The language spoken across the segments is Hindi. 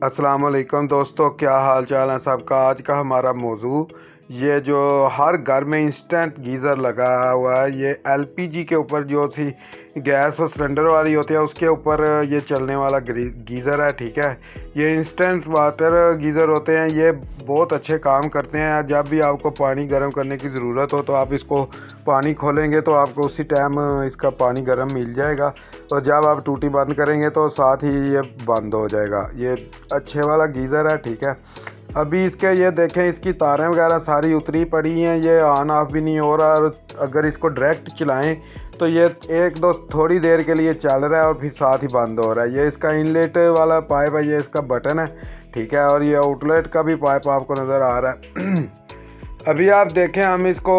अस्सलाम वालेकुम दोस्तों, क्या हाल चाल है सबका। आज का हमारा मौजू ये जो हर घर में इंस्टेंट गीज़र लगा हुआ है, ये एलपीजी के ऊपर जो सी गैस और सिलेंडर वाली होती है उसके ऊपर ये चलने वाला गीज़र है। ठीक है, ये इंस्टेंट वाटर गीज़र होते हैं। ये बहुत अच्छे काम करते हैं। जब भी आपको पानी गर्म करने की ज़रूरत हो तो आप इसको पानी खोलेंगे तो आपको उसी टाइम इसका पानी गर्म मिल जाएगा, और जब आप टूटी बंद करेंगे तो साथ ही ये बंद हो जाएगा। ये अच्छे वाला गीज़र है। ठीक है, अभी इसके ये देखें, इसकी तारें वगैरह सारी उतरी पड़ी हैं, ये ऑन ऑफ भी नहीं हो रहा। और अगर इसको डायरेक्ट चलाएं तो ये एक दो थोड़ी देर के लिए चल रहा है और फिर साथ ही बंद हो रहा है। ये इसका इनलेट वाला पाइप है, ये इसका बटन है। ठीक है, और ये आउटलेट का भी पाइप आपको नज़र आ रहा है। अभी आप देखें, हम इसको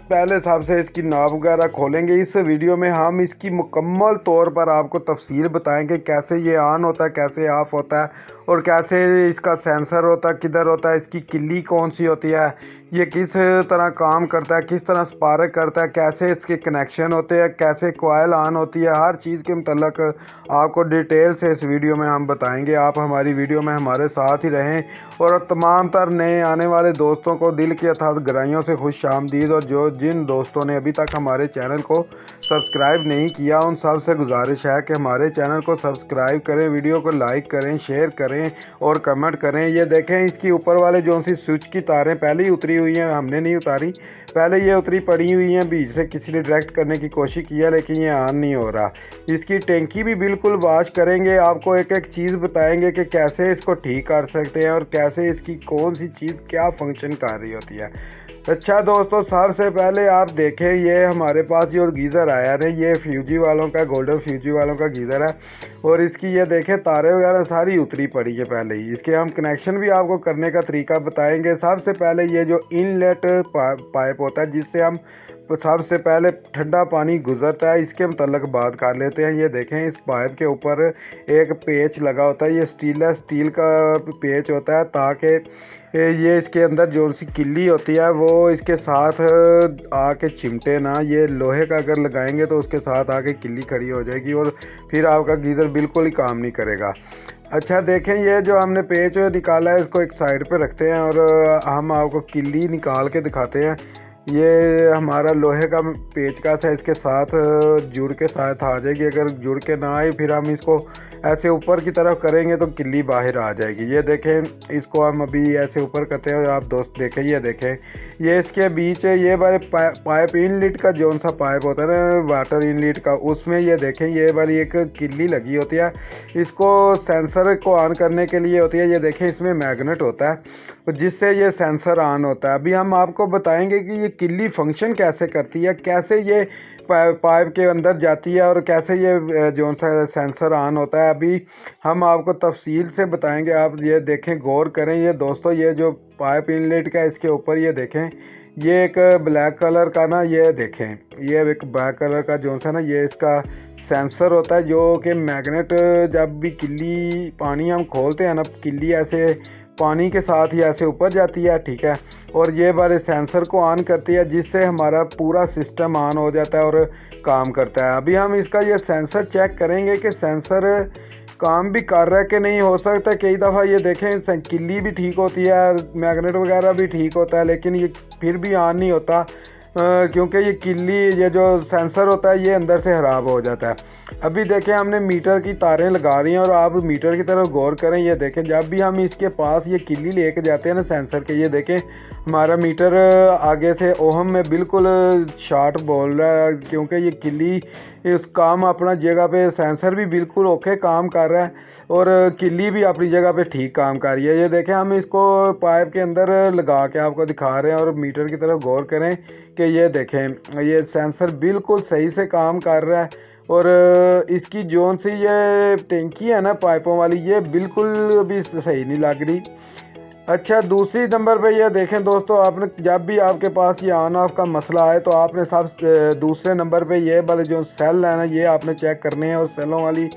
पहले हिसाब से इसकी नॉब वगैरह खोलेंगे। इस वीडियो में हम इसकी मुकम्मल तौर पर आपको तफसील बताएंगे, कैसे ये ऑन होता है, कैसे ऑफ़ होता है, और कैसे इसका सेंसर होता है, किधर होता है, इसकी किल्ली कौन सी होती है, ये किस तरह काम करता है, किस तरह स्पार्क करता है, कैसे इसके कनेक्शन होते हैं, कैसे कोयल ऑन होती है। हर चीज़ के मतलब आपको डिटेल से इस वीडियो में हम बताएंगे। आप हमारी वीडियो में हमारे साथ ही रहें, और तमाम तर नए आने वाले दोस्तों को दिल की अथाह गहराइयों से खुश आमदीद। और जिन दोस्तों ने अभी तक हमारे चैनल को सब्सक्राइब नहीं किया, उन सब से गुजारिश है कि हमारे चैनल को सब्सक्राइब करें, वीडियो को लाइक करें, शेयर करें और कमेंट करें। ये देखें, इसकी ऊपर वाले जो सी स्विच की तारें पहले ही उतरी हुई हैं, हमने नहीं उतारी, पहले ये उतरी पड़ी हुई हैं। बीच से किसी ने डायरेक्ट करने की कोशिश किया लेकिन ये ऑन नहीं हो रहा। इसकी टैंकी भी बिल्कुल वॉश करेंगे, आपको एक एक चीज़ बताएंगे कि कैसे इसको ठीक कर सकते हैं और कैसे इसकी कौन सी चीज़ क्या फंक्शन कर रही होती है। अच्छा दोस्तों, सबसे पहले आप देखें, ये हमारे पास जो गीज़र आया है, ये फ्यूजी वालों का, गोल्डन फ्यूजी वालों का गीज़र है। और इसकी ये देखें, तारे वगैरह सारी उतरी पड़ी है पहले ही। इसके हम कनेक्शन भी आपको करने का तरीका बताएंगे। सबसे पहले ये जो इनलेट पाइप होता है, जिससे हम सबसे पहले ठंडा पानी गुजरता है, इसके मतलब बात कर लेते हैं। ये देखें, इस पाइप के ऊपर एक पेच लगा होता है, ये स्टील का पेच होता है, ताकि ये इसके अंदर जो सी किल्ली होती है वो इसके साथ आके चिमटे ना। ये लोहे का अगर लगाएंगे तो उसके साथ आके किल्ली खड़ी हो जाएगी और फिर आपका गीज़र बिल्कुल ही काम नहीं करेगा। अच्छा देखें, ये जो हमने पेच निकाला है इसको एक साइड पे रखते हैं और हम आपको किल्ली निकाल के दिखाते हैं। ये हमारा लोहे का पेचकस है, इसके साथ जुड़ के साथ आ जाएगी। अगर जुड़ के ना आए फिर हम इसको ऐसे ऊपर की तरफ करेंगे तो किल्ली बाहर आ जाएगी। ये देखें, इसको हम अभी ऐसे ऊपर करते हैं और आप दोस्त देखें, ये देखें, ये इसके बीच ये वाले पाइप इनलेट का जो सा पाइप होता है ना, वाटर इनलेट का, उसमें ये देखें, ये वाली एक किल्ली लगी होती है। इसको सेंसर को ऑन करने के लिए होती है। ये देखें, इसमें मैग्नेट होता है जिससे ये सेंसर ऑन होता है। अभी हम आपको बताएंगे कि ये किल्ली फंक्शन कैसे करती है, कैसे ये पाइप के अंदर जाती है और कैसे ये जो सा सेंसर ऑन होता है। अभी हम आपको तफसील से बताएंगे, आप ये देखें, गौर करें। ये दोस्तों, ये जो पाइप इनलेट का इसके ऊपर ये देखें, ये एक ब्लैक कलर का ना, ये देखें, ये एक ब्लैक कलर का जो सा ना, ये इसका सेंसर होता है, जो कि मैग्नेट, जब भी किल्ली पानी हम खोलते हैं ना, किल्ली ऐसे पानी के साथ ही ऐसे ऊपर जाती है। ठीक है, और ये वाले सेंसर को ऑन करती है, जिससे हमारा पूरा सिस्टम ऑन हो जाता है और काम करता है। अभी हम इसका ये सेंसर चेक करेंगे कि सेंसर काम भी कर रहा है कि नहीं। हो सकता है कई दफ़ा ये देखें, किल्ली भी ठीक होती है, मैग्नेट वगैरह भी ठीक होता है, लेकिन ये फिर भी ऑन नहीं होता, क्योंकि ये किल्ली, ये जो सेंसर होता है, ये अंदर से ख़राब हो जाता है। अभी देखें, हमने मीटर की तारें लगा रही हैं और आप मीटर की तरफ गौर करें। ये देखें, जब भी हम इसके पास ये किल्ली लेके जाते हैं ना सेंसर के, ये देखें, हमारा मीटर आगे से ओहम में बिल्कुल शॉर्ट बोल रहा है, क्योंकि ये किल्ली इस काम अपना जगह पे, सेंसर भी बिल्कुल ओके काम कर रहा है और किल्ली भी अपनी जगह पे ठीक काम कर रही है। ये देखें, हम इसको पाइप के अंदर लगा के आपको दिखा रहे हैं और मीटर की तरफ गौर करें कि ये देखें, ये सेंसर बिल्कुल सही से काम कर रहा है। और इसकी जोन सी ये टैंकी है ना पाइपों वाली, ये बिल्कुल भी सही नहीं लग रही। अच्छा, दूसरी नंबर पे ये देखें दोस्तों, आपने जब भी आपके पास ये ऑन ऑफ का मसला आए तो आपने सब दूसरे नंबर पे ये वाले जो सेल है ना, ये आपने चेक करने हैं और सेलों वाली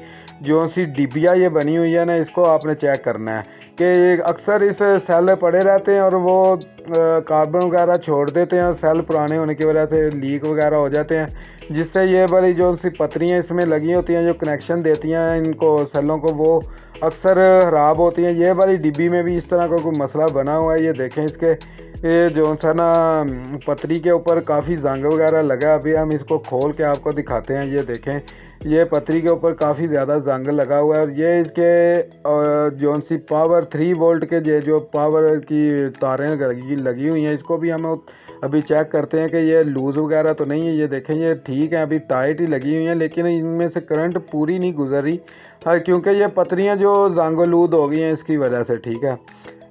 जो सी डिबिया ये बनी हुई है ना, इसको आपने चेक करना है कि अक्सर इस सेल पड़े रहते हैं और वो कार्बन वगैरह छोड़ देते हैं और सेल पुराने होने की वजह से लीक वगैरह हो जाते हैं, जिससे ये वाली जो सी पत्रियाँ इसमें लगी होती हैं जो कनेक्शन देती हैं इनको सेलों को, वो अक्सर ख़राब होती हैं। ये वाली डिब्बी में भी इस तरह का कोई मसला बना हुआ है। ये देखें इसके ये जो सा ना पतरी के ऊपर काफ़ी जंग वगैरह लगा। अभी हम इसको खोल के आपको दिखाते हैं। ये देखें ये पतरी के ऊपर काफ़ी ज़्यादा जंग लगा हुआ है और ये इसके जो सी पावर 3 वोल्ट के जो पावर की तारें लगी हुई हैं, इसको भी हम अभी चेक करते हैं कि ये लूज़ वगैरह तो नहीं है। ये देखें ये ठीक है, अभी टाइट ही लगी हुई हैं, लेकिन इनमें से करंट पूरी नहीं गुजर रही। हाँ, क्योंकि ये पतरियाँ जो जंग-ओ-लूद हो गई हैं इसकी वजह से। ठीक है,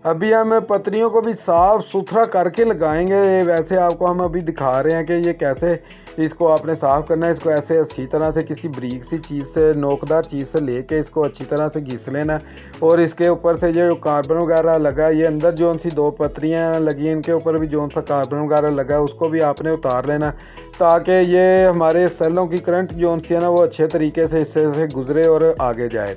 अभी हम पत्रियों को भी साफ़ सुथरा करके लगाएंगे। वैसे आपको हम अभी दिखा रहे हैं कि ये कैसे इसको आपने साफ़ करना है। इसको ऐसे अच्छी तरह से किसी बारीक सी चीज़ से, नोकदार चीज़ से लेके इसको अच्छी तरह से घिस लेना है। और इसके ऊपर से जो कार्बन वगैरह लगा, ये अंदर जो सी 2 पत्रियाँ लगी हैं इनके ऊपर भी जो सा कार्बन वगैरह लगा है उसको भी आपने उतार लेना, ताकि ये हमारे सेलों की करंट जो सी है ना वो अच्छे तरीके से इससे से गुजरे और आगे जाए।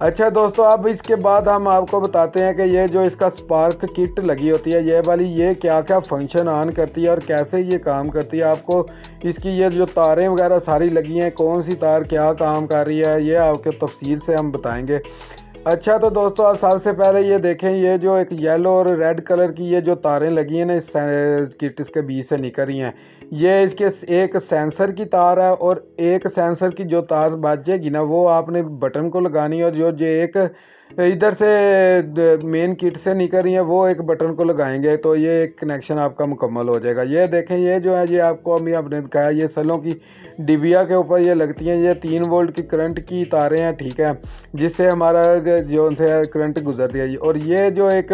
अच्छा दोस्तों, अब इसके बाद हम आपको बताते हैं कि ये जो इसका स्पार्क किट लगी होती है ये वाली, ये क्या क्या फंक्शन ऑन करती है और कैसे ये काम करती है। आपको इसकी ये जो तारें वगैरह सारी लगी हैं, कौन सी तार क्या काम कर रही है, ये आपके तफसील से हम बताएंगे। अच्छा तो दोस्तों, आप सबसे पहले ये देखें, ये जो एक येलो और रेड कलर की ये जो तारें लगी हैं ना इस किट के बीच से निकल रही हैं, ये इसके एक सेंसर की तार है और एक सेंसर की जो तार बचेगी ना वो आपने बटन को लगानी है, और जो एक इधर से मेन किट से निकल रही है वो एक बटन को लगाएंगे तो ये एक कनेक्शन आपका मुकम्मल हो जाएगा। ये देखें ये जो है, ये आपको अभी आपने दिखाया, ये सेलों की डिबिया के ऊपर ये लगती हैं। ये 3 वोल्ट की करंट की तारें हैं, ठीक है, जिससे हमारा जो से करंट गुजरती है। और ये जो एक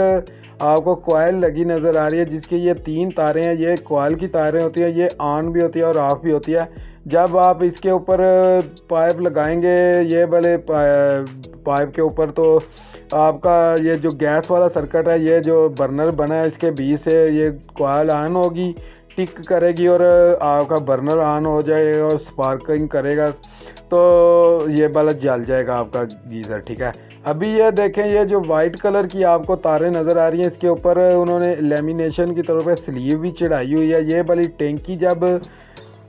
आपको कॉइल लगी नज़र आ रही है जिसकी ये 3 तारें हैं, ये कॉइल की तारें होती हैं, ये ऑन भी होती है और ऑफ भी होती है। जब आप इसके ऊपर पाइप लगाएंगे ये वाले पाइप के ऊपर, तो आपका ये जो गैस वाला सर्किट है, ये जो बर्नर बना है इसके बीच से ये कॉइल ऑन होगी, टिक करेगी और आपका बर्नर ऑन हो जाएगा और स्पार्किंग करेगा, तो ये वाला जल जाएगा आपका गीज़र। ठीक है, अभी ये देखें, ये जो वाइट कलर की आपको तारें नज़र आ रही हैं इसके ऊपर उन्होंने लेमिनेशन की तौर पे स्लीव भी चढ़ाई हुई है। ये वाली टैंकी, जब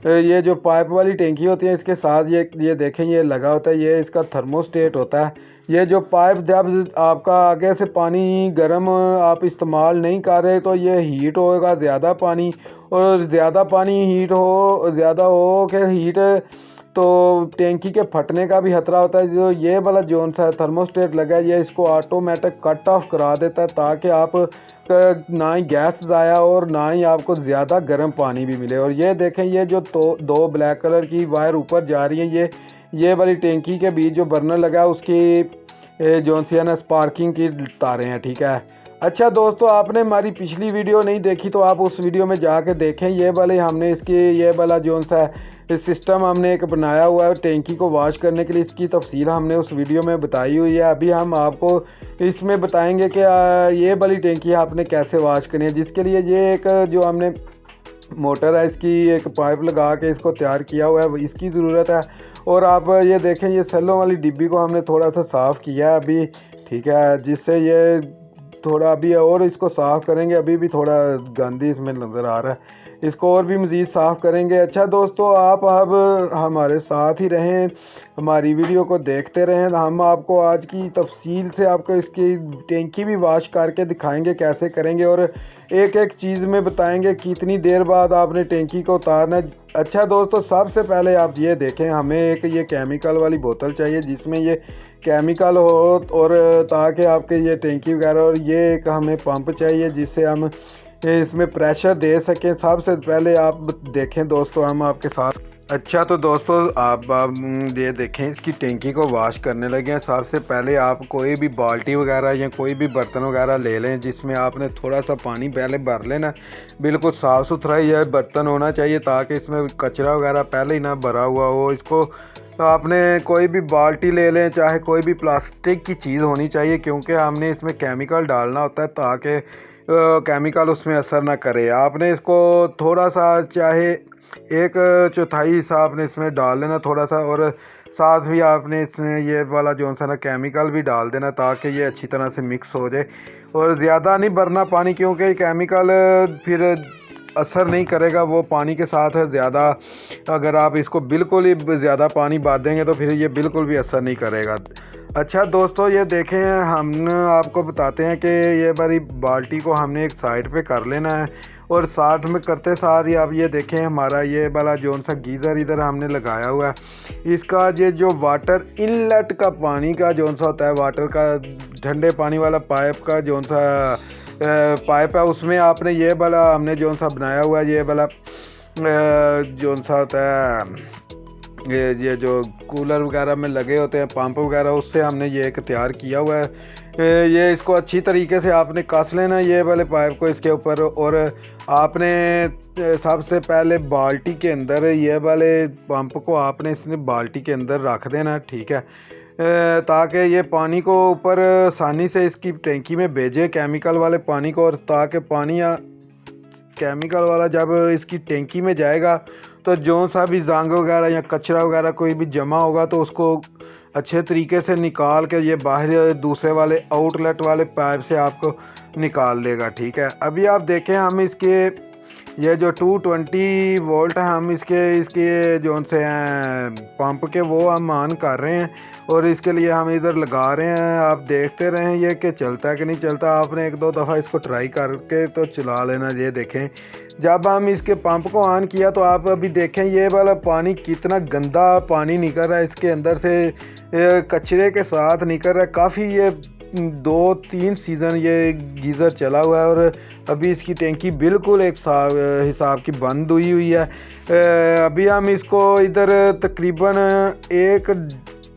ये जो पाइप वाली टैंकी होती है इसके साथ ये देखें ये लगा होता है, ये इसका थर्मोस्टेट होता है। ये जो पाइप जब आपका आगे से पानी गर्म आप इस्तेमाल नहीं कर रहे तो ये हीट होएगा ज़्यादा पानी, और ज़्यादा पानी ज़्यादा हो के हीट तो टैंकी के फटने का भी खतरा होता है। जो ये वाला जोन सा थर्मोस्टेट लगा है ये इसको ऑटोमेटिक कट ऑफ करा देता है, ताकि आप ना ही गैस ज़ाया और ना ही आपको ज़्यादा गर्म पानी भी मिले। और ये देखें, ये जो दो ब्लैक कलर की वायर ऊपर जा रही है, ये वाली टैंकी के बीच जो बर्नर लगा है उसकी जो सी है ना स्पार्किंग की तारें हैं। ठीक है, अच्छा दोस्तों, आपने हमारी पिछली वीडियो नहीं देखी तो आप उस वीडियो में जाके देखें। ये वाले हमने इसकी ये वाला जो सा सिस्टम हमने एक बनाया हुआ है टैंकी को वॉश करने के लिए, इसकी तफसील हमने उस वीडियो में बताई हुई है। अभी हम आपको इसमें बताएंगे कि ये वाली टैंकी आपने कैसे वॉश करनी है, जिसके लिए ये एक जो हमने मोटर है इसकी एक पाइप लगा के इसको तैयार किया हुआ है, इसकी ज़रूरत है। और आप ये देखें, ये सेलों वाली डिब्बी को हमने थोड़ा सा साफ़ किया है अभी, ठीक है, जिससे ये थोड़ा अभी और इसको साफ़ करेंगे, अभी भी थोड़ा गंदी इसमें नज़र आ रहा है, इसको और भी मज़ीद साफ़ करेंगे। अच्छा दोस्तों, आप अब हमारे साथ ही रहें, हमारी वीडियो को देखते रहें। हम आपको आज की तफसील से आपको इसकी टैंकी भी वॉश करके दिखाएंगे कैसे करेंगे, और एक एक चीज़ में बताएंगे कितनी देर बाद आपने टैंकी को उतारना है। अच्छा दोस्तों, सबसे पहले आप ये देखें, हमें एक ये केमिकल वाली बोतल चाहिए जिसमें ये केमिकल हो, और ताकि आपके ये टैंकी वगैरह, और ये एक हमें पंप चाहिए जिससे हम इसमें प्रेशर दे सकें। सबसे पहले आप देखें दोस्तों, हम आपके साथ। अच्छा तो दोस्तों, आप ये देखें, इसकी टैंकी को वॉश करने लगे हैं। सबसे पहले आप कोई भी बाल्टी वगैरह या कोई भी बर्तन वगैरह ले लें जिसमें आपने थोड़ा सा पानी पहले भर लेना। बिल्कुल साफ़ सुथरा यह बर्तन होना चाहिए ताकि इसमें कचरा वगैरह पहले ही ना भरा हुआ हो। इसको आपने कोई भी बाल्टी ले लें, चाहे कोई भी प्लास्टिक की चीज़ होनी चाहिए, क्योंकि हमने इसमें केमिकल डालना होता है ताकि केमिकल उसमें असर ना करे। आपने इसको थोड़ा सा, चाहे 1/4 हिस्सा आपने इसमें डाल लेना थोड़ा सा, और साथ भी आपने इसमें ये वाला जो सा ना केमिकल भी डाल देना ताकि ये अच्छी तरह से मिक्स हो जाए। और ज़्यादा नहीं भरना पानी, क्योंकि केमिकल फिर असर नहीं करेगा वो पानी के साथ ज़्यादा। अगर आप इसको बिल्कुल ही ज़्यादा पानी भर देंगे तो फिर ये बिल्कुल भी असर नहीं करेगा। अच्छा दोस्तों, ये देखें, हम आपको बताते हैं कि ये बारी बाल्टी को हमने एक साइड पे कर लेना है और साथ में करते साथ ही आप ये देखें हमारा ये वाला जौन सा गीज़र इधर हमने लगाया हुआ है, इसका ये जो वाटर इनलेट का पानी का जौन सा होता है, वाटर का ठंडे पानी वाला पाइप का जौन सा पाइप है, उसमें आपने ये वाला हमने जौन सा बनाया हुआ है, ये वाला जौन सा होता है ये जो कूलर वगैरह में लगे होते हैं पंप वगैरह, उससे हमने ये एक तैयार किया हुआ है। ये इसको अच्छी तरीके से आपने कस लेना ये वाले पाइप को इसके ऊपर, और आपने सबसे पहले बाल्टी के अंदर ये वाले पंप को आपने इसने बाल्टी के अंदर रख देना, ठीक है, ताकि ये पानी को ऊपर आसानी से इसकी टैंकी में भेजे केमिकल वाले पानी को, और ताकि पानी केमिकल वाला जब इसकी टैंकी में जाएगा तो जो सा भी जांग वगैरह या कचरा वगैरह कोई भी जमा होगा तो उसको अच्छे तरीके से निकाल के ये बाहर दूसरे वाले आउटलेट वाले पाइप से आपको निकाल लेगा, ठीक है। अभी आप देखें, हम इसके ये जो 220 वोल्ट है, हम इसके जो से हैं पंप के वो हम ऑन कर रहे हैं और इसके लिए हम इधर लगा रहे हैं। आप देखते रहें ये कि चलता है कि नहीं चलता। आपने एक दो दफ़ा इसको ट्राई करके तो चला लेना। ये देखें, जब हम इसके पंप को ऑन किया तो आप अभी देखें ये वाला पानी कितना गंदा पानी निकल रहा है, इसके अंदर से कचरे के साथ निकल रहा है। काफ़ी ये 2-3 सीज़न ये गीज़र चला हुआ है और अभी इसकी टैंकी बिल्कुल एक हिसाब की बंद हुई है। अभी हम इसको इधर तकरीबन 1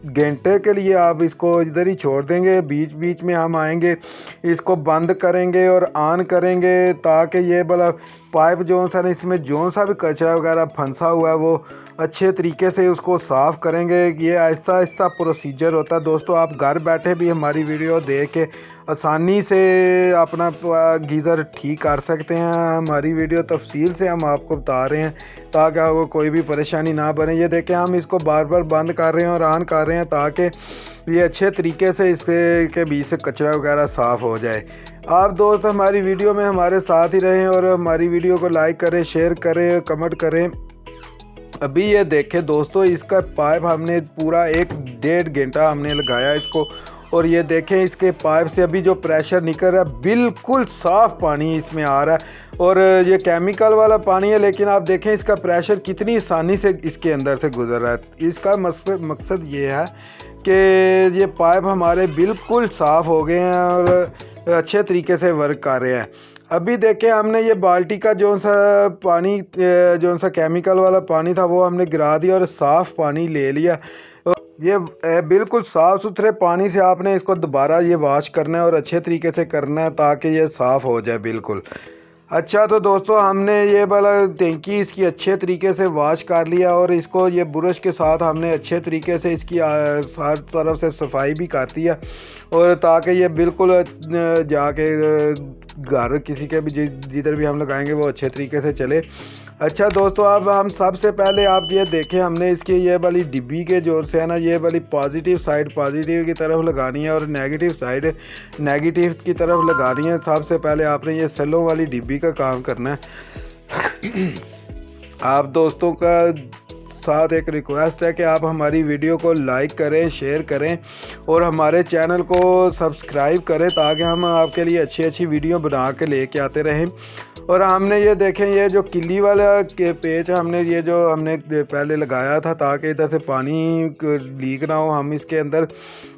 घंटे के लिए आप इसको इधर ही छोड़ देंगे। बीच बीच में हम आएंगे, इसको बंद करेंगे और ऑन करेंगे ताकि ये वाला पाइप जो सा इसमें जो सा भी कचरा वगैरह फंसा हुआ है वो अच्छे तरीके से उसको साफ़ करेंगे। ये ऐसा ऐसा प्रोसीजर होता है दोस्तों। आप घर बैठे भी हमारी वीडियो देख के आसानी से अपना गीज़र ठीक कर सकते हैं। हमारी वीडियो तफसील से हम आपको बता रहे हैं ताकि आपको कोई भी परेशानी ना बने। ये देखें, हम इसको बार बार बंद कर रहे हैं और ऑन कर रहे हैं ताकि ये अच्छे तरीके से इसके के बीच से कचरा वगैरह साफ़ हो जाए। आप दोस्त हमारी वीडियो में हमारे साथ ही रहें और हमारी वीडियो को लाइक करें, शेयर करें, कमेंट करें। अभी ये देखें दोस्तों, इसका पाइप हमने पूरा 1-1.5 घंटा हमने लगाया इसको, और ये देखें इसके पाइप से अभी जो प्रेशर निकल रहा है बिल्कुल साफ़ पानी इसमें आ रहा है। और ये केमिकल वाला पानी है, लेकिन आप देखें इसका प्रेशर कितनी आसानी से इसके अंदर से गुजर रहा है। इसका मकसद ये है कि ये पाइप हमारे बिल्कुल साफ़ हो गए हैं और अच्छे तरीके से वर्क कर रहे हैं। अभी देखें, हमने ये बाल्टी का जो सा पानी जो सा केमिकल वाला पानी था वो हमने गिरा दिया और साफ़ पानी ले लिया। ये बिल्कुल साफ़ सुथरे पानी से आपने इसको दोबारा ये वॉश करना है और अच्छे तरीके से करना है ताकि ये साफ़ हो जाए बिल्कुल। अच्छा तो दोस्तों, हमने ये वाला टैंकी इसकी अच्छे तरीके से वॉश कर लिया और इसको ये ब्रश के साथ हमने अच्छे तरीके से इसकी हर तरफ से सफाई भी कर दिया, और ताकि ये बिल्कुल जाके घर किसी के भी जिधर भी हम लगाएंगे वो अच्छे तरीके से चले। अच्छा दोस्तों, अब हम सबसे पहले आप ये देखें, हमने इसकी ये वाली डिब्बी के जोर से है ना, ये वाली पॉजिटिव साइड पॉजिटिव की तरफ लगानी है और नेगेटिव साइड नेगेटिव की तरफ लगानी है। सबसे पहले आपने ये सेलों वाली डिब्बी का काम करना है। आप दोस्तों का साथ एक रिक्वेस्ट है कि आप हमारी वीडियो को लाइक करें, शेयर करें और हमारे चैनल को सब्सक्राइब करें ताकि हम आपके लिए अच्छी अच्छी वीडियो बना के लेके आते रहें। और हमने ये देखें, ये जो किल्ली वाला के पेच हमने ये जो हमने पहले लगाया था ताकि इधर से पानी लीक ना हो, हम इसके अंदर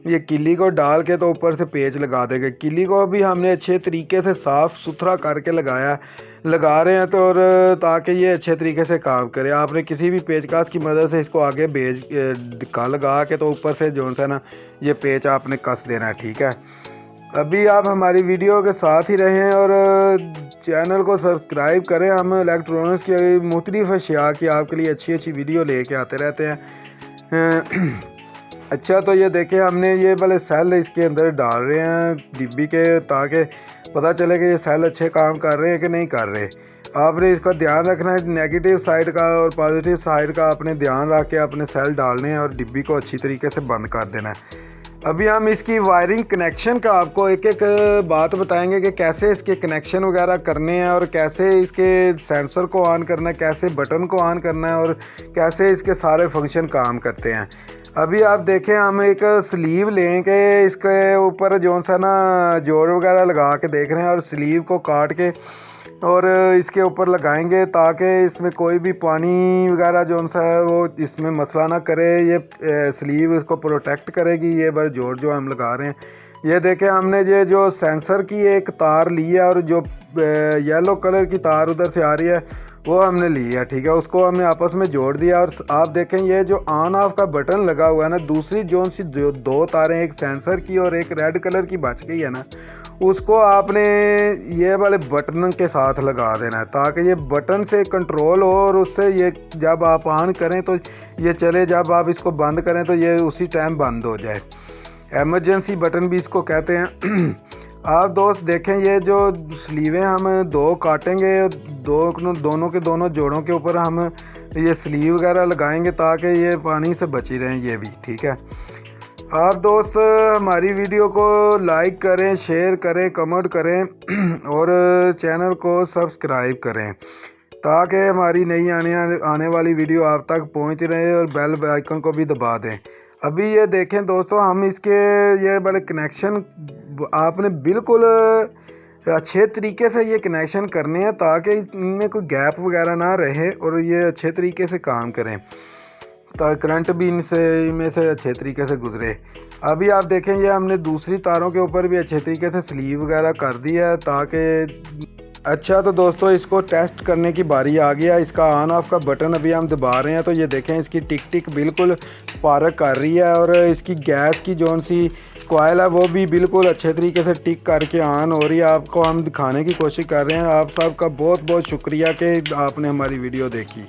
ये किल्ली को डाल के तो ऊपर से पेच लगा देंगे। किल्ली को भी हमने अच्छे तरीके से साफ़ सुथरा करके लगा रहे हैं तो, और ताकि ये अच्छे तरीके से काम करे। आपने किसी भी पेचकस की मदद से इसको आगे धक्का लगा के तो ऊपर से जो सा ना ये पेच आपने कस देना है, ठीक है। अभी आप हमारी वीडियो के साथ ही रहें और चैनल को सब्सक्राइब करें। हम इलेक्ट्रॉनिक्स की मुख्तलिफ़ अशिया की आपके लिए अच्छी अच्छी वीडियो लेके आते रहते हैं। अच्छा तो ये देखें, हमने ये वाले सेल इसके अंदर डाल रहे हैं डिब्बी के ताकि पता चले कि ये सेल अच्छे काम कर रहे हैं कि नहीं कर रहे। आपने इसका ध्यान रखना है, नेगेटिव साइड का और पॉजिटिव साइड का आपने ध्यान रख के अपने सेल डालने हैं और डिब्बी को अच्छी तरीके से बंद कर देना है। अभी हम इसकी वायरिंग कनेक्शन का आपको एक एक बात बताएंगे कि कैसे इसके कनेक्शन वगैरह करने हैं और कैसे इसके सेंसर को ऑन करना है, कैसे बटन को ऑन करना है और कैसे इसके सारे फंक्शन काम करते हैं। अभी आप देखें, हम एक स्लीव लेंगे, इसके ऊपर जो सा ना जोड़ वगैरह लगा के देख रहे हैं और स्लीव को काट के और इसके ऊपर लगाएंगे ताकि इसमें कोई भी पानी वगैरह जो सा है वो इसमें मसला ना करे। ये स्लीव इसको प्रोटेक्ट करेगी। ये बस जोड़ जो हम लगा रहे हैं, ये देखें हमने ये जो सेंसर की एक तार ली है और जो येलो कलर की तार उधर से आ रही है वो हमने ली है, ठीक है। उसको हमने आपस में जोड़ दिया और आप देखें ये जो ऑन ऑफ का बटन लगा हुआ है ना, दूसरी जोन सी जो दो तारें, एक सेंसर की और एक रेड कलर की बच गई है ना, उसको आपने ये वाले बटन के साथ लगा देना है ताकि ये बटन से कंट्रोल हो और उससे ये जब आप ऑन करें तो ये चले, जब आप इसको बंद करें तो ये उसी टाइम बंद हो जाए। एमरजेंसी बटन भी इसको कहते हैं। आप दोस्त देखें, ये जो स्लीवें हम दो काटेंगे, दोनों के दोनों जोड़ों के ऊपर हम ये स्लीव वगैरह लगाएंगे ताकि ये पानी से बची रहें ये भी, ठीक है। आप दोस्त हमारी वीडियो को लाइक करें, शेयर करें, कमेंट करें और चैनल को सब्सक्राइब करें ताकि हमारी नई आने वाली वीडियो आप तक पहुंच रहे और बेल आइकन को भी दबा दें। अभी ये देखें दोस्तों, हम इसके ये वाले कनेक्शन आपने बिल्कुल अच्छे तरीके से ये कनेक्शन करने हैं ताकि इनमें कोई गैप वगैरह ना रहे और ये अच्छे तरीके से काम करें ताकि करंट भी इनमें से अच्छे तरीके से गुजरे। अभी आप देखें, ये हमने दूसरी तारों के ऊपर भी अच्छे तरीके से स्लीव वगैरह कर दिया है ताकि अच्छा। तो दोस्तों इसको टेस्ट करने की बारी आ गया। इसका ऑन ऑफ का बटन अभी हम दबा रहे हैं तो ये देखें इसकी टिक टिक बिल्कुल पार्क कर रही है और इसकी गैस की जोन सी कॉइल है वो भी बिल्कुल अच्छे तरीके से टिक करके ऑन हो रही है। आपको हम दिखाने की कोशिश कर रहे हैं। आप सबका बहुत बहुत शुक्रिया कि आपने हमारी वीडियो देखी।